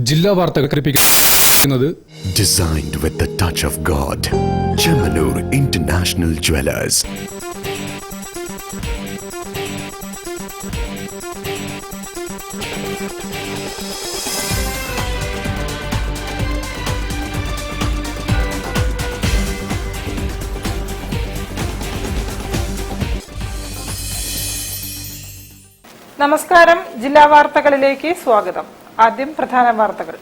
ജില്ലാ വാർത്തകൾ കേൾപ്പിക്കുന്നത് Designed with the touch of God. Chemanur International Jewelers. നമസ്കാരം. ജില്ലാ വാർത്തകളിലേക്ക് സ്വാഗതം. ആദ്യം പ്രധാന വാർത്തകൾ.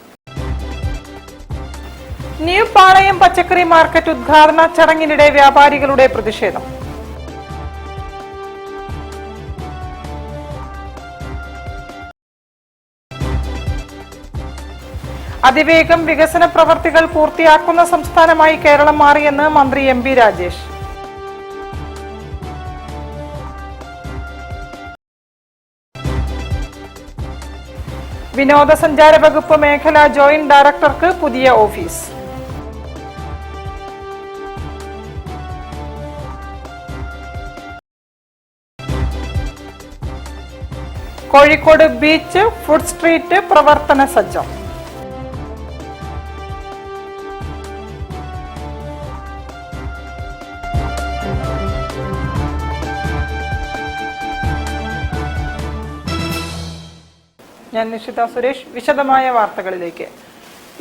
ന്യൂ പാളയം പച്ചക്കറി മാർക്കറ്റ് ഉദ്ഘാടന ചടങ്ങിനിടെ വ്യാപാരികളുടെ പ്രതിഷേധം. അതിവേഗം വികസന പ്രവർത്തികൾ പൂർത്തിയാക്കുന്ന സംസ്ഥാനമായി കേരളം മാറിയെന്ന് മന്ത്രി എം.പി. രാജേഷ്. വിനോദസഞ്ചാര വകുപ്പ് മേഖലാ ജോയിന്റ് ഡയറക്ടർക്ക് പുതിയ office. Kozhikode beach food street പ്രവർത്തന സജ്ജം. ഞാൻ നിഷിത സുരേഷ്. വിശദമായ വാർത്തകളിലേക്ക്.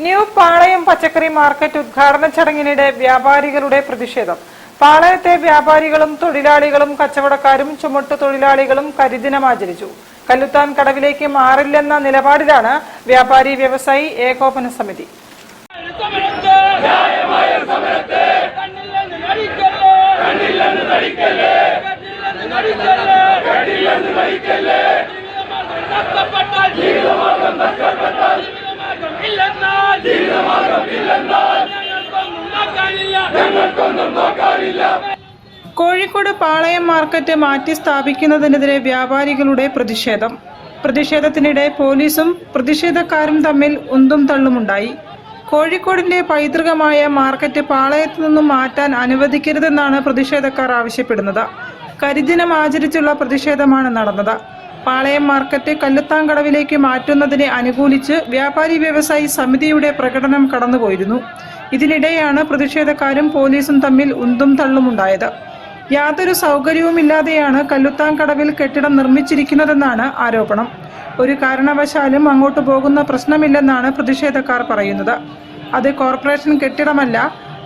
ന്യൂ പാളയം പച്ചക്കറി മാർക്കറ്റ് ഉദ്ഘാടന ചടങ്ങിനിടെ വ്യാപാരികളുടെ പ്രതിഷേധം. പാളയത്തെ വ്യാപാരികളും തൊഴിലാളികളും കച്ചവടക്കാരും ചുമട്ടു തൊഴിലാളികളും കരിദിനം ആചരിച്ചു. കല്ലുത്താൻ കടവിലേക്ക് മാറില്ലെന്ന നിലപാടിലാണ് വ്യാപാരി വ്യവസായി ഏകോപന സമിതി. കോഴിക്കോട് പാളയം മാർക്കറ്റ് മാറ്റി സ്ഥാപിക്കുന്നതിനെതിരെ വ്യാപാരികളുടെ പ്രതിഷേധം. പ്രതിഷേധത്തിനിടെ പോലീസും പ്രതിഷേധക്കാരും തമ്മിൽ ഉന്തും തള്ളുമുണ്ടായി. കോഴിക്കോടിന്റെ പൈതൃകമായ മാർക്കറ്റ് പാളയത്തു നിന്നും മാറ്റാൻ അനുവദിക്കരുതെന്നാണ് പ്രതിഷേധക്കാർ ആവശ്യപ്പെടുന്നത്. കരിദിനം ആചരിച്ചുള്ള പ്രതിഷേധമാണ് നടന്നത്. പാളയം മാർക്കറ്റ് കല്ലുത്താങ്കടവിലേക്ക് മാറ്റുന്നതിനെ അനുകൂലിച്ച് വ്യാപാരി വ്യവസായി സമിതിയുടെ പ്രകടനം കടന്നുപോയിരുന്നു. ഇതിനിടെയാണ് പ്രതിഷേധക്കാരും പോലീസും തമ്മിൽ ഉന്തും തള്ളുമുണ്ടായത്. യാതൊരു സൗകര്യവുമില്ലാതെയാണ് കല്ലുത്താങ്കടവിൽ കെട്ടിടം നിർമ്മിച്ചിരിക്കുന്നതെന്നാണ് ആരോപണം. ഒരു കാരണവശാലും അങ്ങോട്ട് പോകുന്ന പ്രശ്നമില്ലെന്നാണ് പ്രതിഷേധക്കാർ പറയുന്നത്. അത് കോർപ്പറേഷൻ കെട്ടിടമല്ല,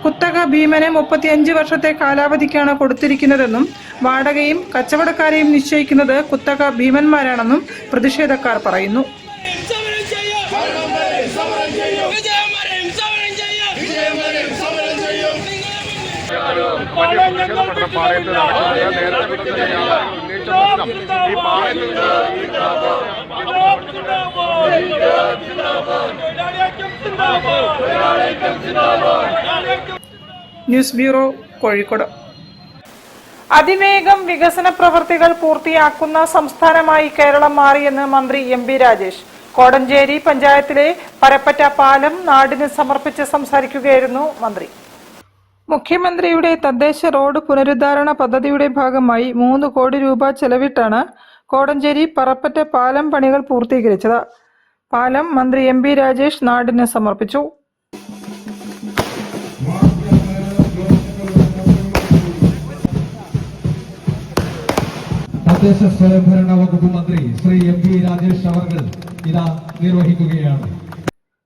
കുത്തക ഭീമന് 35 വർഷത്തെ കാലാവധിക്കാണ് കൊടുത്തിരിക്കുന്നതെന്നും വാടകയും കച്ചവടക്കാരെയും നിശ്ചയിക്കുന്നത് കുത്തക ഭീമന്മാരാണെന്നും പ്രതിഷേധക്കാർ പറയുന്നു. News bureau, Kozhikode. അതിവേഗം വികസന പ്രവൃത്തികൾ പൂർത്തിയാക്കുന്ന സംസ്ഥാനമായി കേരളം മാറിയെന്ന് മന്ത്രി എം.പി. രാജേഷ്. കോടഞ്ചേരി പഞ്ചായത്തിലെ പരപ്പറ്റ പാലം നാടിന് സമർപ്പിച്ച് സംസാരിക്കുകയായിരുന്നു മന്ത്രി. മുഖ്യമന്ത്രിയുടെ തദ്ദേശ റോഡ് പുനരുദ്ധാരണ പദ്ധതിയുടെ ഭാഗമായി 3 കോടി രൂപ ചെലവിട്ടാണ് കോടഞ്ചേരി പറപ്പറ്റ പാലം പണികൾ പൂർത്തീകരിച്ചത്. പാലം മന്ത്രി എം.പി. രാജേഷ് നാടിന് സമർപ്പിച്ചു. തദ്ദേശ സ്വയംഭരണ വകുപ്പ് മന്ത്രി ശ്രീ എം.പി. രാജേഷ് അവർ ഇതാ നിർവഹിക്കുകയാണ്.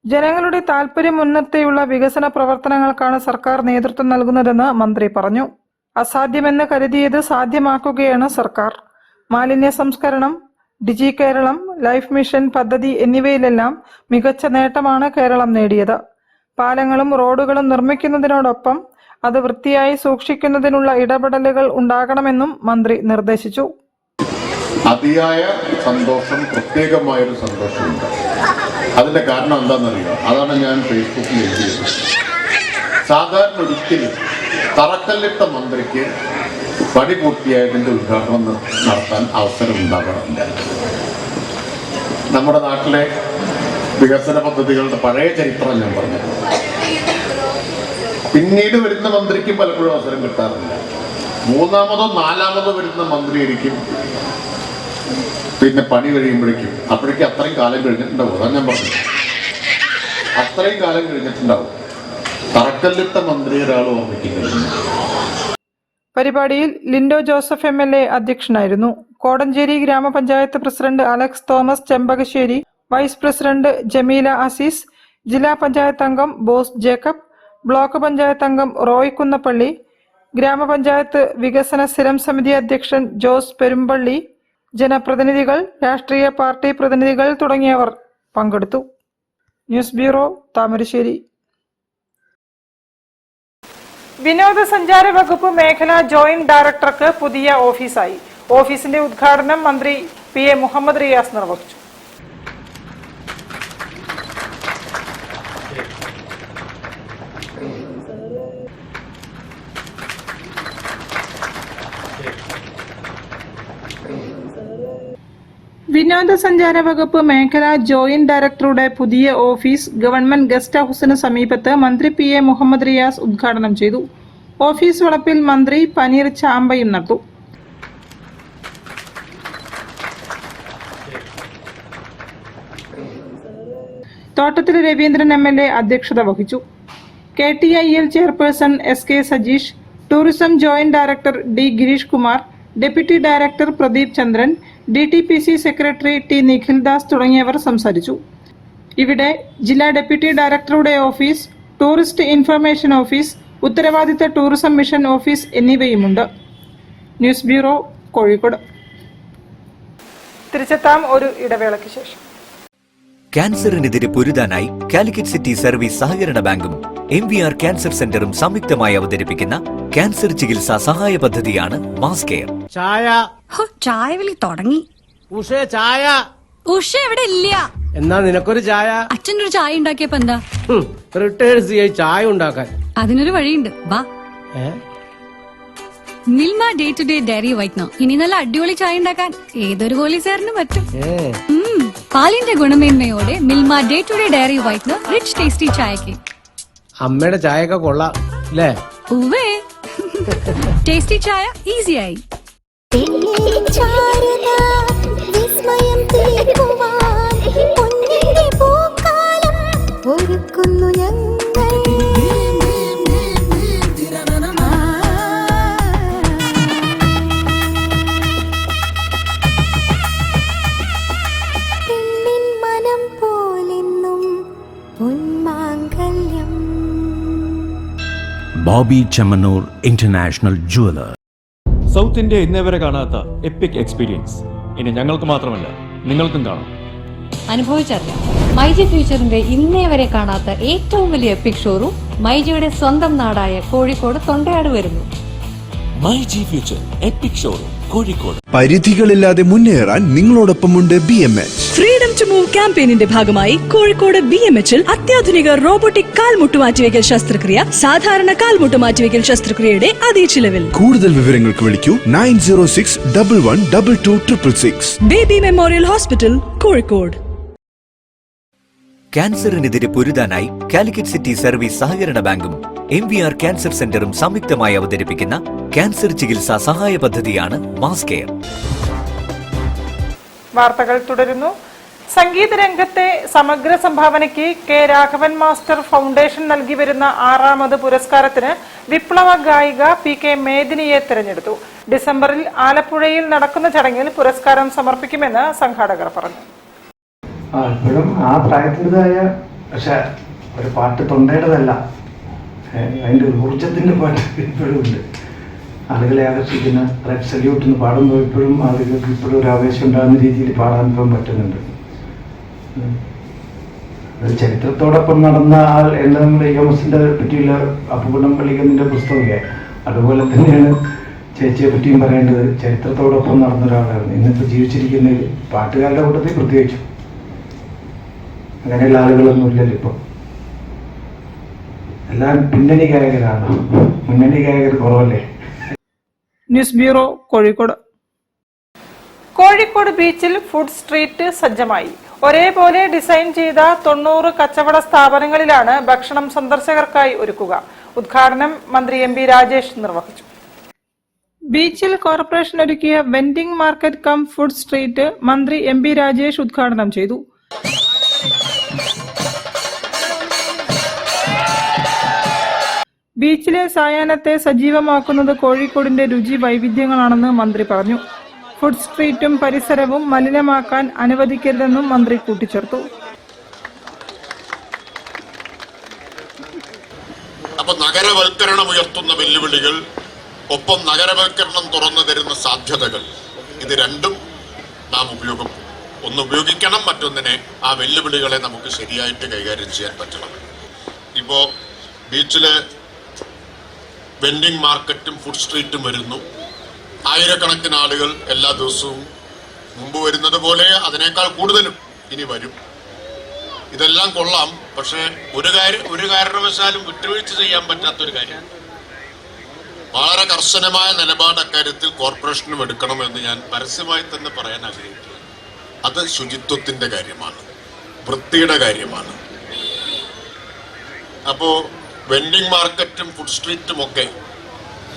ജനങ്ങളുടെ താൽപര്യം മുൻനിർത്തിയുള്ള വികസന പ്രവർത്തനങ്ങൾക്കാണ് സർക്കാർ നേതൃത്വം നൽകുന്നതെന്ന് മന്ത്രി പറഞ്ഞു. അസാധ്യമെന്ന് കരുതിയത് സാധ്യമാക്കുകയാണ് സർക്കാർ. മാലിന്യ സംസ്കരണം, ഡിജി കേരളം, ലൈഫ് മിഷൻ പദ്ധതി എന്നിവയിലെല്ലാം മികച്ച നേട്ടമാണ് കേരളം നേടിയത്. പാലങ്ങളും റോഡുകളും നിർമ്മിക്കുന്നതിനോടൊപ്പം അത് വൃത്തിയായി സൂക്ഷിക്കുന്നതിനുള്ള ഇടപെടലുകൾ ഉണ്ടാകണമെന്നും മന്ത്രി നിർദ്ദേശിച്ചു. അതിയായ സന്തോഷം, പ്രത്യേകമായൊരു സന്തോഷമുണ്ട്. അതിന്റെ കാരണം എന്താണെന്നറിയോ? അതാണ് ഞാൻ ഫേസ്ബുക്കിൽ എഴുതിയത്. സാധാരണ ഒരിക്കലും തറക്കല്ലിട്ട മന്ത്രിക്ക് പണി പൂർത്തിയായതിന്റെ ഉദ്ഘാടനം നടത്താൻ അവസരം ഉണ്ടാകാറില്ല. നമ്മുടെ നാട്ടിലെ വികസന പദ്ധതികളുടെ പഴയ ചരിത്രം ഞാൻ പറഞ്ഞു. പിന്നീട് വരുന്ന മന്ത്രിക്ക് പലപ്പോഴും അവസരം കിട്ടാറില്ല. മൂന്നാമതോ നാലാമതോ വരുന്ന മന്ത്രിയായിരിക്കും പിന്നെ പണി കഴിയുമ്പോഴേക്കും, അപ്പോഴേക്കും അത്രയും കാലം കഴിഞ്ഞിട്ടുണ്ടാവും. അതാണ് ഞാൻ പറഞ്ഞത്. അത്രയും കാലം കഴിഞ്ഞിട്ടുണ്ടാവും. തറക്കല്ലിട്ട മന്ത്രി ഒരാൾ ഓർമ്മിക്കുന്നത്. പരിപാടിയിൽ ലിൻഡോ ജോസഫ് MLA അധ്യക്ഷനായിരുന്നു. Kodencheri grama panchayat president Alex Thomas Chembakassery, vice president Jameela Azeez, ജില്ലാ പഞ്ചായത്ത് അംഗം ബോസ് ജേക്കബ്, ബ്ലോക്ക് പഞ്ചായത്ത് അംഗം റോയ് കുന്നപ്പള്ളി, ഗ്രാമപഞ്ചായത്ത് വികസന സ്ഥിരം സമിതി അധ്യക്ഷൻ ജോസ് പെരുമ്പള്ളി, ജനപ്രതിനിധികൾ, രാഷ്ട്രീയ പാർട്ടി പ്രതിനിധികൾ തുടങ്ങിയവർ പങ്കെടുത്തു. News bureau, Thamarassery. വിനോദസഞ്ചാര വകുപ്പ് മേഖലാ ജോയിന്റ് ഡയറക്ടർക്ക് പുതിയ ഓഫീസായി. ഓഫീസിന്റെ ഉദ്ഘാടനം മന്ത്രി PA മുഹമ്മദ് റിയാസ് നിർവഹിച്ചു. വിനോദസഞ്ചാര വകുപ്പ് മേഖലാ ജോയിന്റ് ഡയറക്ടറുടെ പുതിയ ഓഫീസ് ഗവൺമെന്റ് ഗസ്റ്റ് ഹൌസിന് സമീപത്ത് മന്ത്രി PA മുഹമ്മദ് റിയാസ് ഉദ്ഘാടനം ചെയ്തു. ഓഫീസ് വളപ്പിൽ മന്ത്രി പനീർ ചാമ്പയും നട്ടു. തോട്ടത്തിൽ രവീന്ദ്രൻ MLA അധ്യക്ഷത വഹിച്ചു. KTIL chairperson SK Sajeesh, tourism joint director D Girish Kumar, deputy director Pradeep Chandran, DTPC secretary T Nikhildas തുടങ്ങിയവർ സംസാരിച്ചു. ഇവിടെ ജില്ലാ ഡെപ്യൂട്ടി ഡയറക്ടറുടെ ഓഫീസ്, ടൂറിസ്റ്റ് ഇൻഫർമേഷൻ ഓഫീസ്, ഉത്തരവാദിത്ത ടൂറിസം മിഷൻ ഓഫീസ് എന്നിവയുമുണ്ട്. News bureau, Kozhikode. തിരിച്ചെത്താം ഒരു ഇടവേളയ്ക്ക് ശേഷം. ക്യാൻസറിനെതിരെ പൊരുതാനായി കാലിക്കറ്റ് സിറ്റി സർവീസ് സഹകരണ ബാങ്കും MVR ക്യാൻസർ സെന്ററും സംയുക്തമായി അവതരിപ്പിക്കുന്ന ക്യാൻസർ ചികിത്സാ സഹായ പദ്ധതിയാണ് മാസ് കെയർ. ചായ വിളി തുടങ്ങി. ചായ ഉഷ എവിടെ ഇല്ല. എന്നാ നിനക്കൊരു ചായ. അച്ഛനൊരു ചായ ഉണ്ടാക്കിയപ്പോ എന്താ റിട്ടയേർഡ് CI ചായ ഉണ്ടാക്കാൻ. അതിനൊരു വഴിയുണ്ട്, വാ. Milma day to day dairy whitener. ഇനി നല്ല അടിപൊളി ചായ ഉണ്ടാക്കാൻ ഏതൊരു പോലീസുകാരനും പറ്റും. പാലിന്റെ ഗുണമേന്മയോടെ Milma day to day dairy whitener rich tasty ചായക്ക്. അമ്മയുടെ ചായയൊക്കെ കൊള്ളാം അല്ലേ? ഉവ്വേ, ടേസ്റ്റി ചായ ഈസിയായി. Bobby Chemmanur international jeweller. South India ഇന്നേവരെ കാണാത്ത എപ്പിക് എക്സ്പീരിയൻസ് ഇനി ഞങ്ങൾക്ക് മാത്രമല്ല നിങ്ങൾക്കും കാണാം. അനുഭവിച്ചറിയാം. മൈജി ഫ്യൂച്ചറിന്റെ ഇന്നേ വരെ കാണാത്ത ഏറ്റവും വലിയ എപ്പിക് ഷോറൂം മൈജിയുടെ സ്വന്തം നാടായ കോഴിക്കോട് തൊണ്ടയാട് വരുന്നു. MyG future epic showroom Kozhikode. പരിധികളില്ലാതെ മുന്നേറാൻ നിങ്ങളോടൊപ്പമുണ്ട് BMH. ഫ്രീഡം ടു മൂവ് ക്യാമ്പയിനിന്റെ ഭാഗമായി കോഴിക്കോട് BMHൽ അത്യാധുനിക റോബോട്ടിക് കാൽമുട്ട് മാറ്റിവെക്കൽ ശസ്ത്രക്രിയ, സാധാരണ കാൽമുട്ട് മാറ്റിവെക്കൽ ശസ്ത്രക്രിയയുടെ അതേ ചിലവിൽ. കൂടുതൽ വിവരങ്ങൾക്ക് വിളിക്കൂ 9061122266. Baby memorial hospital, Kozhikode. ക്യാൻസറിനെതിരെ പൊരുതാനായി കാലിക്കറ്റ് സിറ്റി സർവീസ് സഹകരണ ബാങ്കും MVR ക്യാൻസർ സെന്ററും സംയുക്തമായി അവതരിപ്പിക്കുന്ന ക്യാൻസർ ചികിത്സാ സഹായ പദ്ധതിയാണ് മാസ് കെയർ. വാർത്തകൾ തുടരുന്നു. സംഗീത രംഗത്തെ സമഗ്ര സംഭാവനയ്ക്ക് K രാഘവൻ മാസ്റ്റർ ഫൗണ്ടേഷൻ നൽകി വരുന്ന 6ാമത് പുരസ്കാരത്തിന് വിപ്ലവ ഗായിക PK മേദിനിയെ തിരഞ്ഞെടുത്തു. ഡിസംബറിൽ ആലപ്പുഴയിൽ നടക്കുന്ന ചടങ്ങിൽ പുരസ്കാരം സമർപ്പിക്കുമെന്ന് സംഘാടകർ പറഞ്ഞു. ഇപ്പോഴും ആ പ്രായത്തിൻ്റെതായ, പക്ഷെ ഒരു പാട്ട് തൊണ്ടയുടേതല്ല, അതിൻ്റെ ഊർജത്തിൻ്റെ പാട്ട് ഇപ്പോഴും ഉണ്ട്. ആളുകളെ ആകർഷിക്കുന്ന റെഡ് സല്യൂട്ട് എന്ന് പാടുമ്പോൾ ഇപ്പോഴും ആളുകൾക്ക് ഇപ്പോഴും ഒരു ആവേശം ഉണ്ടാകുന്ന രീതിയിൽ പാടാൻ ഇപ്പം പറ്റുന്നുണ്ട്. അത് ചരിത്രത്തോടൊപ്പം നടന്ന ആൾ എന്ന് നമ്മുടെ യോമസിൻ്റെ പറ്റിയുള്ള അപ്പുകുട്ടൻ പള്ളിക്കന്നിൻ്റെ പുസ്തകമില്ലേ, അതുപോലെ തന്നെയാണ് ചേച്ചിയെ പറ്റിയും പറയേണ്ടത്. ചരിത്രത്തോടൊപ്പം നടന്ന ഒരാളാണ്. ഇന്നിപ്പോൾ ജീവിച്ചിരിക്കുന്ന പാട്ടുകാരുടെ കൂട്ടത്തിൽ പ്രത്യേകിച്ചും അങ്ങനെയുള്ള ആളുകളൊന്നും ഇല്ലല്ലോ ഇപ്പോൾ. എല്ലാം പിന്നണി ഗായകരാണ്, മുന്നണി ഗായകർ കുറവല്ലേ. News bureau, Kozhikode. കോഴിക്കോട് ബീച്ചിൽ ഫുഡ് സ്ട്രീറ്റ് സജ്ജമായി. ഒരേപോലെ ഡിസൈൻ ചെയ്ത 90 കച്ചവട സ്ഥാപനങ്ങളിലാണ് ഭക്ഷണം സന്ദർശകർക്കായി ഒരുക്കുക. ഉദ്ഘാടനം മന്ത്രി MB രാജേഷ് നിർവഹിച്ചു. ബീച്ചിൽ കോർപ്പറേഷൻ ഒരുക്കിയ vending market come food street മന്ത്രി MB രാജേഷ് ഉദ്ഘാടനം ചെയ്തു. ബീച്ചിലെ സായാഹ്നത്തെ സജീവമാക്കുന്നത് കോഴിക്കോടിന്റെ രുചി വൈവിധ്യങ്ങളാണെന്ന് മന്ത്രി പറഞ്ഞു. ഫുഡ് സ്ട്രീറ്റും പരിസരവും മലിനമാക്കാൻ അനുവദിക്കരുതെന്നും മന്ത്രി കൂട്ടിച്ചേർത്തു. അപ്പൊ നഗരവൽക്കരണം ഉയർത്തുന്ന വെല്ലുവിളികൾ, ഒപ്പം നഗരവൽക്കരണം തുറന്നു തരുന്ന സാധ്യതകൾ, ഇത് രണ്ടും നാം ഒന്ന് ഉപയോഗിക്കണം. മറ്റൊന്നിനെ, ആ വെല്ലുവിളികളെ നമുക്ക് ശരിയായിട്ട് കൈകാര്യം ചെയ്യാൻ പറ്റണം. ഇപ്പോ ബീച്ചില് വെൻഡിങ് മാർക്കറ്റും ഫുഡ് സ്ട്രീറ്റും വരുന്നു. ആയിരക്കണക്കിന് ആളുകൾ എല്ലാ ദിവസവും മുമ്പ് വരുന്നത് പോലെ അതിനേക്കാൾ കൂടുതലും ഇനി വരും. ഇതെല്ലാം കൊള്ളാം. പക്ഷെ ഒരു കാരണവശാലും വിട്ടുവീഴ്ച ചെയ്യാൻ പറ്റാത്തൊരു കാര്യം, വളരെ കർശനമായ നിലപാട് അക്കാര്യത്തിൽ കോർപ്പറേഷനും എടുക്കണമെന്ന് ഞാൻ പരസ്യമായി തന്നെ പറയാൻ ആഗ്രഹിക്കുന്നു. അത് ശുചിത്വത്തിന്റെ കാര്യമാണ്, വൃത്തിയുടെ കാര്യമാണ്. അപ്പോ വെൻഡിങ് മാർക്കറ്റും ഫുഡ് സ്ട്രീറ്റും ഒക്കെ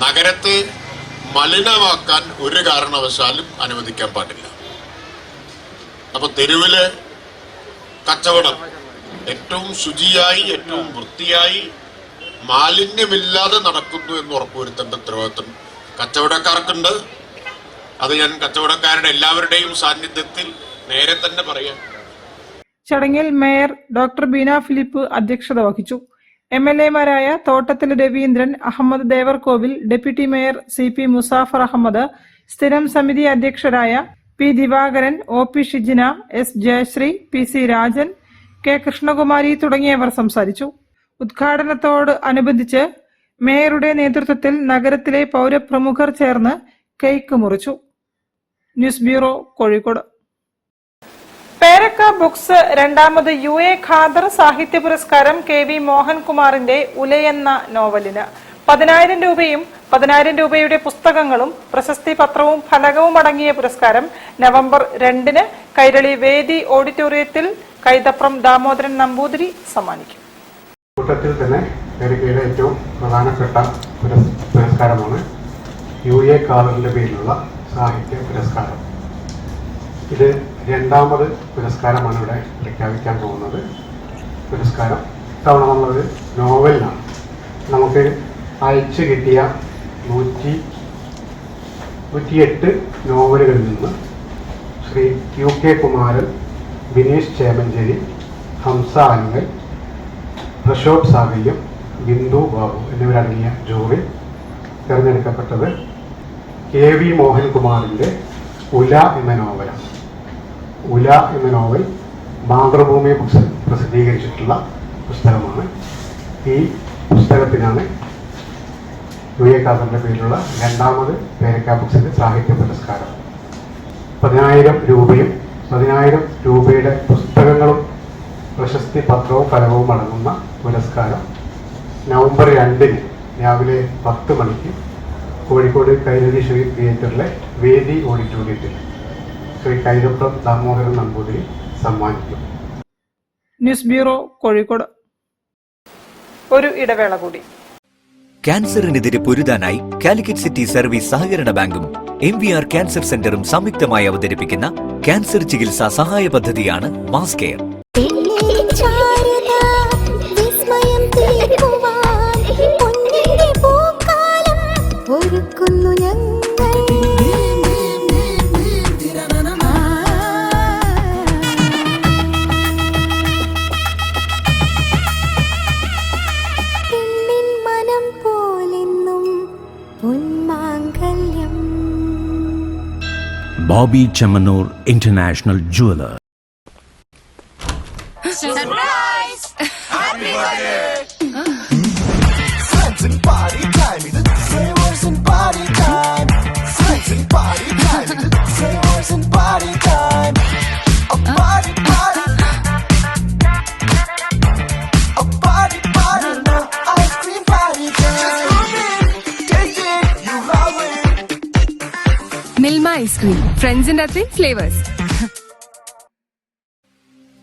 നഗരത്തെ മലിനമാക്കാൻ ഒരു കാരണവശാലും അനുവദിക്കാൻ പാടില്ല. അപ്പൊ തെരുവിലെ കച്ചവടം ഏറ്റവും ശുചിയായി, ഏറ്റവും വൃത്തിയായി, മാലിന്യമില്ലാതെ നടക്കുന്നു എന്ന് ഉറപ്പുവരുത്തേണ്ട ഉത്തരവാദിത്വം കച്ചവടക്കാർക്കുണ്ട്. അത് ഞാൻ കച്ചവടക്കാരുടെ എല്ലാവരുടെയും സാന്നിധ്യത്തിൽ നേരെ തന്നെ പറയാം. ചടങ്ങിൽ മേയർ ഡോക്ടർ ബീന ഫിലിപ്പ് അധ്യക്ഷത വഹിച്ചു. MLA-മാരായ Thottathil Raveendran, Ahammed Devarkovil, deputy mayor CP Musafar Ahammed, സ്ഥിരം സമിതി അധ്യക്ഷരായ P Divakaran, OP Shijina, S Jayashree, PC Rajan, K Krishnakumari തുടങ്ങിയവർ സംസാരിച്ചു. ഉദ്ഘാടനത്തോട് അനുബന്ധിച്ച് മേയറുടെ നേതൃത്വത്തിൽ നഗരത്തിലെ പൗരപ്രമുഖർ ചേർന്ന് കേക്ക് മുറിച്ചു. News bureau, Kozhikode. പേരക്ക ബുക്സ് രണ്ടാമത് UA ഖാദർ സാഹിത്യ പുരസ്കാരം KV മോഹൻകുമാറിന്റെ ഉലയെന്ന നോവലിന് 10,000 രൂപയും 10,000 രൂപയുടെ പുസ്തകങ്ങളും പ്രശസ്തി പത്രവും ഫലകവും അടങ്ങിയ പുരസ്കാരം നവംബർ 2-ന് കൈരളി വേദി ഓഡിറ്റോറിയത്തിൽ കൈതപ്രം ദാമോദരൻ നമ്പൂതിരി സമ്മാനിക്കും. കൂട്ടത്തിൽ തന്നെ പേരക്കയുടെ ഏറ്റവും പ്രധാനപ്പെട്ട പുരസ്കാരമാണ് UA ഖാദറിന്റെ പേരിലുള്ള സാഹിത്യ പുരസ്കാരം. ഇത് രണ്ടാമത് പുരസ്കാരമാണ് ഇവിടെ പ്രഖ്യാപിക്കാൻ പോകുന്നത്. പുരസ്കാരം ഇത്തവണ നമ്മളൊരു നോവലിനാണ്. നമുക്ക് അയച്ചു കിട്ടിയ 108 നോവലുകളിൽ നിന്ന് ശ്രീ UK കുമാരൻ, ബിനീഷ് ചേമഞ്ചേരി, ഹംസ അൻവൽ, പ്രശോഭ് സാഗല്യം, ബിന്ദു ബാബു എന്നിവരടങ്ങിയ ജൂറി തിരഞ്ഞെടുക്കപ്പെട്ടത് KV മോഹൻകുമാറിൻ്റെ ഉല എന്ന നോവലാണ്. ഉല എന്ന നോവൽ മാതൃഭൂമി ബുക്സിൽ പ്രസിദ്ധീകരിച്ചിട്ടുള്ള പുസ്തകമാണ്. ഈ പുസ്തകത്തിനാണ് UA ഖാദറിന്റെ പേരിലുള്ള രണ്ടാമത് പേരക്ക ബുക്സിന്റെ സാഹിത്യ പുരസ്കാരം. 10,000 രൂപയും 10,000 രൂപയുടെ പുസ്തകങ്ങളും പ്രശസ്തി പത്രവും ഫലകവും അടങ്ങുന്ന പുരസ്കാരം നവംബർ 2-ന് രാവിലെ 10 മണിക്ക് കോഴിക്കോട് കൈരളി ശ്രീ തിയേറ്ററിലെ വേദി ഓഡിറ്റോറിയത്തിൽ ശ്രീ കൈതപ്രം ദാമോദരൻ നമ്പൂതിരി സമ്മാനിക്കും. News bureau, Kozhikode. ഒരു ഇടവേള കൂടി. ക്യാൻസറിനെതിരെ പൊരുതാനായി കാലിക്കറ്റ് സിറ്റി സർവീസ് സഹകരണ ബാങ്കും MVR ക്യാൻസർ സെന്ററും സംയുക്തമായി അവതരിപ്പിക്കുന്ന ക്യാൻസർ ചികിത്സാ സഹായ പദ്ധതിയാണ് mass care. Bobby Chamanur International Jeweler. Surprise! Happy birthday! Friends and party time, flavors and party time. Friends and party time, flavors and party time. A party, party. A party, party. Ice cream party time. Just move it, take it, you love it. Milma ice cream. Friends and flavors.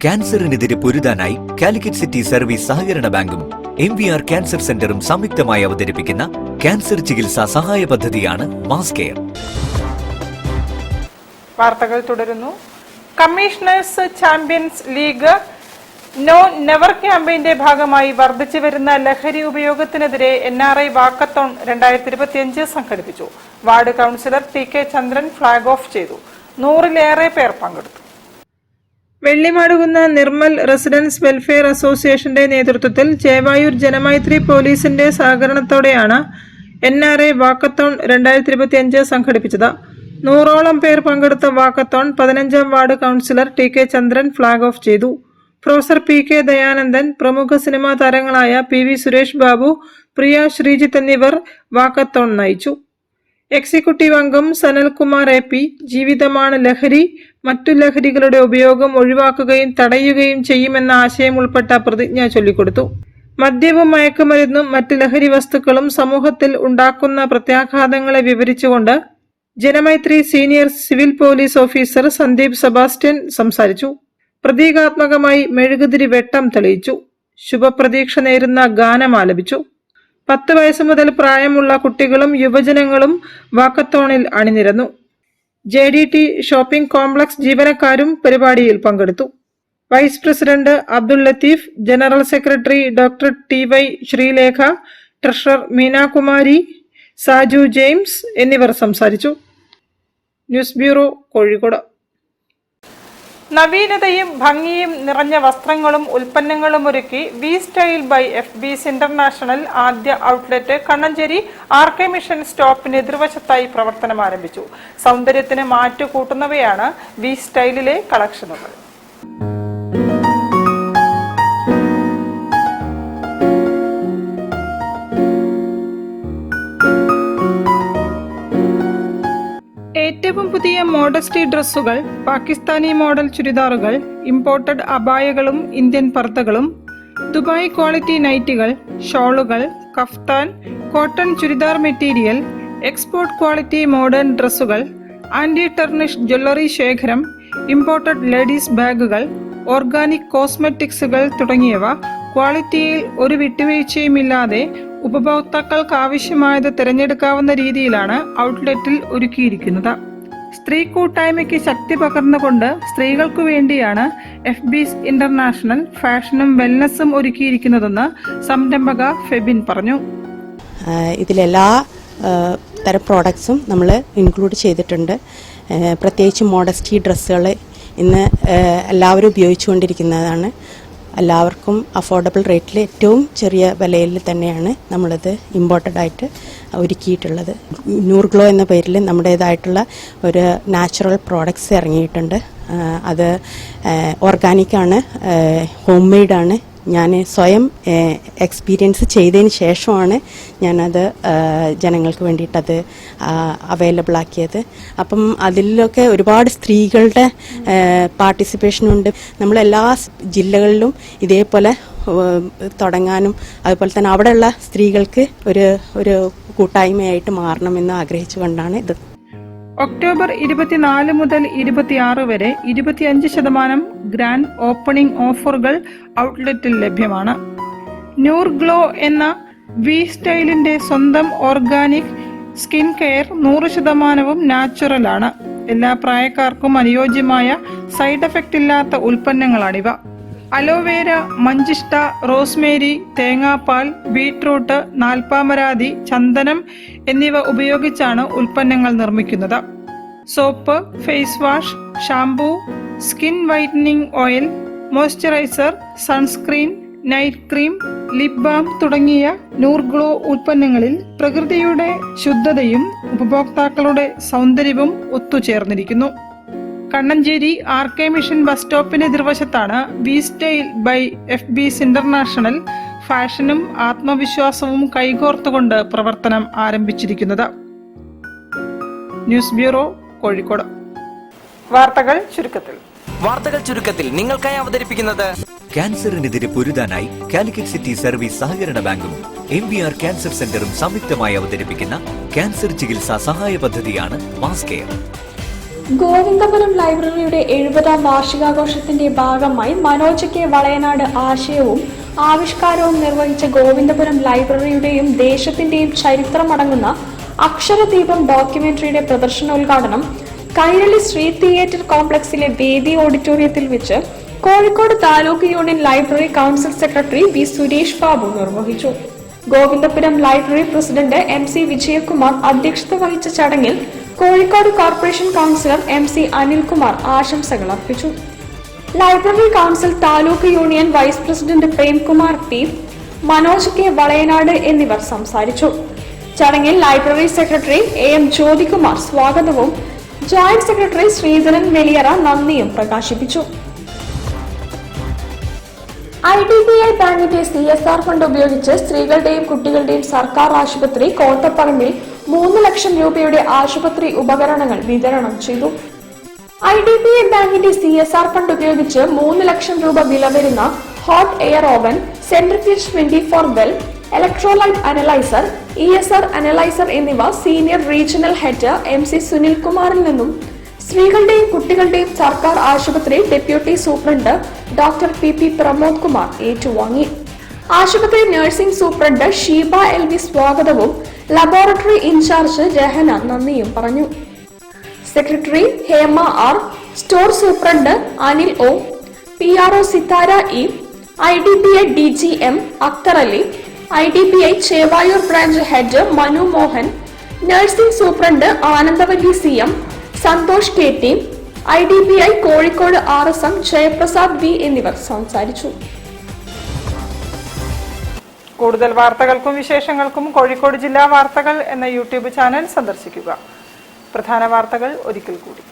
ക്യാൻസറിനെതിരെ പൊരുതാനായി Calicut city service സഹകരണ ബാങ്കും MVR cancer സെന്ററും സംയുക്തമായി അവതരിപ്പിക്കുന്ന cancer ചികിത്സാ സഹായ പദ്ധതിയാണ് മാസ് കെയർ. വാർത്തകൾ തുടരുന്നു. Commissioners champions league no never ക്യാമ്പയിന്റെ ഭാഗമായി വർദ്ധിച്ചു വരുന്ന ലഹരി ഉപയോഗത്തിനെതിരെ NRI വാക്കത്തോൺ 2025 സംഘടിപ്പിച്ചു. വാർഡ് കൌൺസിലർ TK ചന്ദ്രൻ ഫ്ളാഗ് ഓഫ് ചെയ്തു. 100-ലേറെ പേർ പങ്കെടുത്തു. വെള്ളിമാടുകുന്ന നിർമ്മൽ റെസിഡൻസ് വെൽഫെയർ അസോസിയേഷന്റെ നേതൃത്വത്തിൽ ചേവായൂർ ജനമൈത്രി പോലീസിന്റെ സഹകരണത്തോടെയാണ് NRI വാക്കത്തോൺ 2025 സംഘടിപ്പിച്ചത്. 100ഓളം പേർ പങ്കെടുത്ത വാക്കത്തോൺ 15ാം വാർഡ് കൌൺസിലർ TK ചന്ദ്രൻ ഫ്ളാഗ് ഓഫ് ചെയ്തു. പ്രൊഫസർ PK ദയാനന്ദൻ, പ്രമുഖ സിനിമാ താരങ്ങളായ PV സുരേഷ് ബാബു, പ്രിയ ശ്രീജിത്ത് എന്നിവർ വാക്കത്തോൺ നയിച്ചു. എക്സിക്യൂട്ടീവ് അംഗം സനൽകുമാർ AP ജീവിതമാണ് ലഹരി, മറ്റു ലഹരികളുടെ ഉപയോഗം ഒഴിവാക്കുകയും തടയുകയും ചെയ്യുമെന്ന ആശയം ഉൾപ്പെട്ട പ്രതിജ്ഞ ചൊല്ലിക്കൊടുത്തു. മദ്യവും മയക്കുമരുന്നും മറ്റ് ലഹരി വസ്തുക്കളും സമൂഹത്തിൽ ഉണ്ടാക്കുന്ന പ്രത്യാഘാതങ്ങളെ വിവരിച്ചുകൊണ്ട് Janamaithri senior civil police officer Sandeep Sebastian സംസാരിച്ചു. പ്രതീകാത്മകമായി മെഴുകുതിരി വെട്ടം തെളിയിച്ചു. ശുഭപ്രതീക്ഷ നേരുന്ന ഗാനം ആലപിച്ചു. 10 വയസ്സ് മുതൽ പ്രായമുള്ള കുട്ടികളും യുവജനങ്ങളും വാക്കത്തോണിൽ അണിനിരന്നു. JDT ഷോപ്പിംഗ് കോംപ്ലക്സ് ജീവനക്കാരും പരിപാടിയിൽ പങ്കെടുത്തു. Vice president Abdul Latheef, general secretary doctor TY Sreelekha, treasurer Meenakumari, Saju James എന്നിവർ സംസാരിച്ചു. News bureau, Kozhikode. നവീനതയും ഭംഗിയും നിറഞ്ഞ വസ്ത്രങ്ങളും ഉൽപ്പന്നങ്ങളും ഒരുക്കി V style by FB's international ആദ്യ ഔട്ട്ലെറ്റ് കണ്ണഞ്ചേരി RK മിഷൻ സ്റ്റോപ്പിന് എതിർവശത്തായി പ്രവർത്തനം ആരംഭിച്ചു. സൗന്ദര്യത്തിന് മാറ്റുകൂട്ടുന്നവയാണ് വി സ്റ്റൈലിലെ കളക്ഷനുകൾ. ഏറ്റവും പുതിയ മോഡസ്റ്റി ഡ്രസ്സുകൾ, പാകിസ്ഥാനി മോഡൽ ചുരിദാറുകൾ, ഇമ്പോർട്ടഡ് അബായകളും ഇന്ത്യൻ പർദ്ദകളും, ദുബായ് ക്വാളിറ്റി നൈറ്റികൾ, ഷോളുകൾ, കഫ്താൻ, cotton churidar material, export quality modern ഡ്രസ്സുകൾ, ആന്റി ടെർണിഷ് ജ്വല്ലറി ശേഖരം, ഇമ്പോർട്ടഡ് ലേഡീസ് ബാഗുകൾ, ഓർഗാനിക് കോസ്മെറ്റിക്സുകൾ തുടങ്ങിയവ ക്വാളിറ്റിയിൽ ഒരു വിട്ടുവീഴ്ചയുമില്ലാതെ ഉപഭോക്താക്കൾക്ക് ആവശ്യമായത് തിരഞ്ഞെടുക്കാവുന്ന രീതിയിലാണ് ഔട്ട്ലെറ്റിൽ ഒരുക്കിയിരിക്കുന്നത്. സ്ത്രീ കൂട്ടായ്മയ്ക്ക് ശക്തി പകർന്നുകൊണ്ട് സ്ത്രീകൾക്കു വേണ്ടിയാണ് FB's ഇന്റർനാഷണൽ ഫാഷനും വെൽനസ്സും ഒരുക്കിയിരിക്കുന്നതെന്ന് സംരംഭക ഫെബിൻ പറഞ്ഞു. ഇതിലെല്ലാ തരം പ്രോഡക്ട്സും നമ്മൾ ഇൻക്ലൂഡ് ചെയ്തിട്ടുണ്ട്. പ്രത്യേകിച്ച് മോഡസ്റ്റി ഡ്രസ്സുകൾ ഇന്ന് എല്ലാവരും ഉപയോഗിച്ചുകൊണ്ടിരിക്കുന്നതാണ്. എല്ലാവർക്കും അഫോർഡബിൾ റേറ്റിൽ ഏറ്റവും ചെറിയ വിലയിൽ തന്നെയാണ് നമ്മളിത് ഇമ്പോർട്ടഡ് ആയിട്ട് ഒരുക്കിയിട്ടുള്ളത്. നൂർ ഗ്ലോ എന്ന പേരിൽ നമ്മുടേതായിട്ടുള്ള ഒരു നാച്ചുറൽ പ്രോഡക്ട്സ് ഇറങ്ങിയിട്ടുണ്ട്. അത് ഓർഗാനിക്കാണ്, ഹോം മെയ്ഡാണ്. ഞാൻ സ്വയം എക്സ്പീരിയൻസ് ചെയ്തതിന് ശേഷമാണ് ഞാനത് ജനങ്ങൾക്ക് വേണ്ടിയിട്ടത് അവൈലബിൾ ആക്കിയത്. അപ്പം അതിലൊക്കെ ഒരുപാട് സ്ത്രീകളുടെ പാർട്ടിസിപ്പേഷനുണ്ട്. നമ്മളെല്ലാ ജില്ലകളിലും ഇതേപോലെ തുടങ്ങാനും അതുപോലെ തന്നെ അവിടെയുള്ള സ്ത്രീകൾക്ക് ഒരു കൂട്ടായ്മയായിട്ട് മാറണമെന്ന് ആഗ്രഹിച്ചുകൊണ്ടാണ് ഇത്. ഒക്ടോബർ 24 മുതൽ 26 വരെ 25% ഗ്രാൻഡ് ഓപ്പണിംഗ് ഓഫറുകൾ ഔട്ട്ലെറ്റിൽ ലഭ്യമാണ്. നൂർ ഗ്ലോ എന്ന വി സ്റ്റൈലിന്റെ സ്വന്തം ഓർഗാനിക് സ്കിൻ കെയർ 100% നാച്ചുറലാണ്. എല്ലാ പ്രായക്കാർക്കും അനുയോജ്യമായ സൈഡ് എഫക്റ്റ് ഇല്ലാത്ത ഉൽപ്പന്നങ്ങളാണിവ. അലോവേര, മഞ്ചിഷ്ട, റോസ്മേരി, തേങ്ങാപ്പാൽ, ബീട്രൂട്ട്, നാൽപ്പാമരാതി, ചന്ദനം എന്നിവ ഉപയോഗിച്ചാണ് ഉൽപ്പന്നങ്ങൾ നിർമ്മിക്കുന്നത്. Soap, face wash, shampoo, skin whitening oil, moisturiser, sunscreen, night cream, lip balm തുടങ്ങിയ നൂർ ഗ്ലോ ഉൽപ്പന്നങ്ങളിൽ പ്രകൃതിയുടെ ശുദ്ധതയും ഉപഭോക്താക്കളുടെ സൗന്ദര്യവും ഒത്തുചേർന്നിരിക്കുന്നു. കണ്ണഞ്ചേരി RK മിഷൻ ബസ് സ്റ്റോപ്പിന് എതിർവശത്താണ് V style by FB's international ഫാഷനും ആത്മവിശ്വാസവും കൈകോർത്തുകൊണ്ട് പ്രവർത്തനം ആരംഭിച്ചിരിക്കുന്നത്. News bureau, Kozhikode. വാർത്തകൾ ചുരുക്കത്തിൽ നിങ്ങൾക്കായി അവതരിപ്പിക്കുന്നത് ക്യാൻസറിനെതിരെ പൊരുതാനായി കാലിക്കറ്റ് സിറ്റി സർവീസ് സഹകരണ ബാങ്കും MBR ക്യാൻസർ സെന്ററും സംയുക്തമായി അവതരിപ്പിക്കുന്ന ക്യാൻസർ ചികിത്സാ സഹായ പദ്ധതിയാണ് മാസ് കെയർ. ഗോവിന്ദപുരം ലൈബ്രറിയുടെ 70ാം വാർഷികാഘോഷത്തിന്റെ ഭാഗമായി മനോജ് കെ വളയനാട് ആശയവും ആവിഷ്കാരവും നിർവഹിച്ച ഗോവിന്ദപുരം ലൈബ്രറിയുടെയും ദേശത്തിന്റെയും ചരിത്രമടങ്ങുന്ന അക്ഷരദീപം ഡോക്യുമെന്ററിയുടെ പ്രദർശനോദ്ഘാടനം കൈരളി ശ്രീ തിയേറ്റർ കോംപ്ലക്സിലെ വേദി ഓഡിറ്റോറിയത്തിൽ വെച്ച് Kozhikode taluk union library council secretary V Suresh Babu നിർവഹിച്ചു. Govindapuram library president MC Vijayakumar അധ്യക്ഷത വഹിച്ച ചടങ്ങിൽ Kozhikode corporation councillor MC Anilkumar ആശംസകൾ അർപ്പിച്ചു. Library council taluk union vice president Premkumar P, Manoj K Valayanad എന്നിവർ സംസാരിച്ചു. ചടങ്ങിൽ ലൈബ്രറി സെക്രട്ടറി AM ജ്യോതികുമാർ സ്വാഗതവും ജോയിന്റ് സെക്രട്ടറി ശ്രീധരൻ വെളിയറ നന്ദിയും പ്രകാശിപ്പിച്ചു. IDBI ബാങ്കിന്റെ CSR ഫണ്ട് ഉപയോഗിച്ച് സ്ത്രീകളുടെയും കുട്ടികളുടെയും സർക്കാർ ആശുപത്രി കോട്ടപ്പറമ്പിൽ 3 ലക്ഷം രൂപയുടെ ആശുപത്രി ഉപകരണങ്ങൾ വിതരണം ചെയ്തു. IDBI ബാങ്കിന്റെ CSR ഫണ്ട് ഉപയോഗിച്ച് 3 ലക്ഷം രൂപ വില വരുന്ന hot air oven, centrifuge 24 well, electrolyte analyser, ESR analyser എന്നിവ senior regional head MC Sunil കുമാറിൽ നിന്നും സ്ത്രീകളുടെയും കുട്ടികളുടെയും സർക്കാർ ആശുപത്രി deputy superintendent doctor PP Pramod Kumar ഏറ്റുവാങ്ങി. ആശുപത്രി നഴ്സിംഗ് സൂപ്രണ്ട് ഷീബ LV സ്വാഗതവും ലബോറട്ടറി ഇൻചാർജ് രഹന നന്ദിയും പറഞ്ഞു. Secretary Hema R, store superintendent Anil O, PRO Sithara E, IDBI DGM Akhtar Ali, IDBI Chevayur branch head Manu Mohan, nursing superintendent Anandavalli CM, Santhosh KT, IDBI Kozhikode RSM Jayaprasad V എന്നിവർ സംസാരിച്ചു. കൂടുതൽ വാർത്തകൾക്കും വിശേഷങ്ങൾക്കും കോഴിക്കോട് ജില്ലാ വാർത്തകൾ എന്ന യൂട്യൂബ് ചാനൽ സന്ദർശിക്കുക. പ്രധാന വാർത്തകൾ ഒരിക്കൽ കൂടി.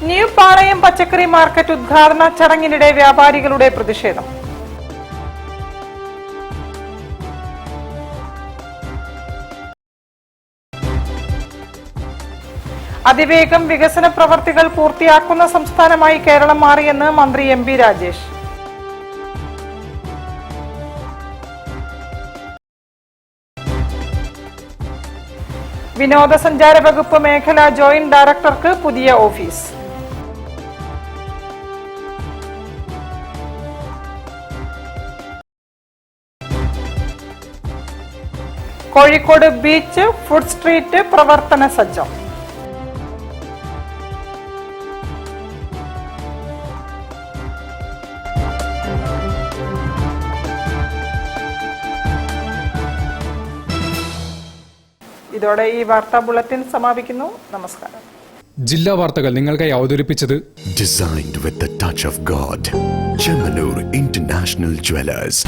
ന്യൂ പാളയം പച്ചക്കറി മാർക്കറ്റ് ഉദ്ഘാടന ചടങ്ങിനിടെ വ്യാപാരികളുടെ പ്രതിഷേധം. അതിവേഗം വികസന പ്രവർത്തികൾ പൂർത്തിയാക്കുന്ന സംസ്ഥാനമായി കേരളം മാറിയെന്ന് മന്ത്രി MB രാജേഷ്. വിനോദസഞ്ചാര വകുപ്പ് മേഖല ജോയിന്റ് ഡയറക്ടർക്ക് പുതിയ office. Kozhikode beach food street പ്രവർത്തന സജ്ജം. ഇതോടെ ഈ വാർത്താ ബുള്ളറ്റിൻ സമാപിക്കുന്നു. നമസ്കാരം. ജില്ലാ വാർത്തകൾ നിങ്ങൾക്കായി അവതരിപ്പിച്ചത് Designed with the touch of God. Chemanur International Jewelers.